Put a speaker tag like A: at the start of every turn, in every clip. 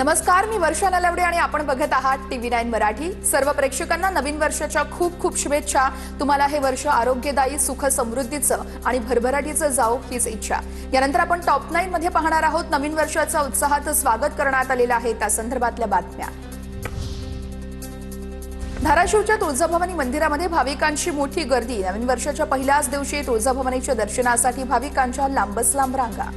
A: नमस्कार, मी वर्षा नलवडे आणि आपण बघत आहात TV9 मराठी। सर्व प्रेक्षकांना नवीन वर्षाच्या खूप खूप शुभेच्छा। तुम्हाला हे वर्ष आरोग्यदायी, सुख समृद्धीचं आणि भरभराटीचं जाओ हीच इच्छा। यानंतर आपण टॉप 9 मध्ये पाहणार आहोत नवीन वर्षाचं उत्साहात स्वागत करण्यात आलेलं आहे त्या संदर्भातल्या बातम्या। धाराशिवच्या तुळजाभवानी मंदिरामध्ये भाविकांची मोठी गर्दी। नवीन वर्षाच्या पहिल्याच दिवशी तुळजाभवानीच्या दर्शनासाठी भाविकांच्या लांबच लांब रांगा।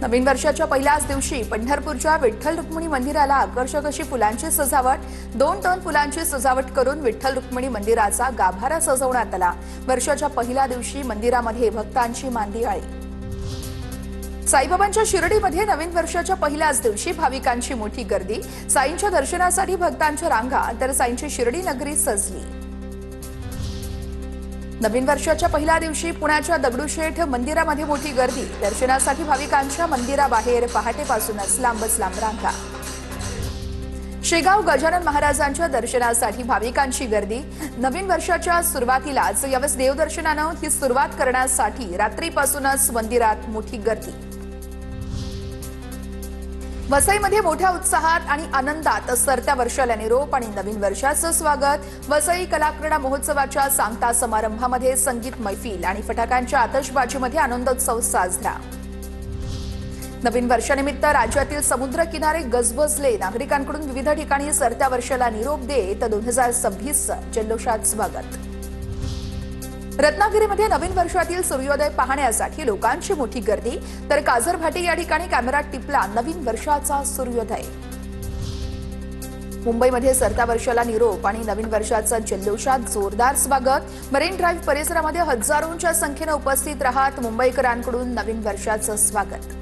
A: नवीन वर्षाच्या पहिल्याच दिवशी पंढरपूरच्या विठ्ठल रुक्मिणी मंदिराला आकर्षक अशी फुलांची सजावट, 2 टन फुलांची सजावट करून विठ्ठल रुक्मिणी मंदिराचा गाभारा सजवण्यात आला। वर्षाच्या पहिल्या दिवशी मंदिरामध्ये भक्तांची मांदियाळी। साईबाबांच्या शिर्डीमध्ये नवीन वर्षाच्या पहिल्याच दिवशी भाविकांची मोठी गर्दी। साईंच्या दर्शनासाठी भक्तांच्या रांगा, तर साईंची शिर्डी नगरी सजली। नवीन वर्षाच्या पहिल्या दिवशी पुण्याच्या दगडूशेठ मंदिरामध्ये मोठी गर्दी। दर्शनासाठी भाविकांच्या मंदिराबाहेर पहाटेपासूनच लांबच लांब रांगा। शेगाव गजानन महाराजांच्या दर्शनासाठी भाविकांची गर्दी। नवीन वर्षाच्या सुरुवातीलाच यावेळेस देवदर्शनानं ही सुरुवात करण्यासाठी रात्रीपासूनच मंदिरात मोठी गर्दी। वसईमध्ये मोठ्या उत्साहात आणि आनंदात सरत्या वर्षाला निरोप आणि नवीन वर्षाचं स्वागत। वसई कलाक्रीडा महोत्सवाच्या सांगता समारंभामध्ये संगीत मैफिल आणि फटाक्यांच्या आतषबाजीमध्ये आनंदोत्सव साजरा। नवीन वर्षानिमित्त राज्यातील समुद्र किनारे गजबजले। नागरिकांकडून विविध ठिकाणी सरत्या वर्षाला निरोप देत 2026 जल्लोषात स्वागत। रत्नागिरीमध्ये नवीन वर्षातील सूर्योदय पाहण्यासाठी लोकांची मोठी गर्दी, तर काझरभाटी या ठिकाणी कॅमेरा टिपला नवीन वर्षाचा सूर्योदय। मुंबईमध्ये सरत्या वर्षाला निरोप आणि नवीन वर्षाचा जल्लोषात जोरदार स्वागत। मरीन ड्राईव्ह परिसरामध्ये हजारोंच्या संख्येने उपस्थित राहत मुंबईकरांकडून नवीन वर्षाचं स्वागत।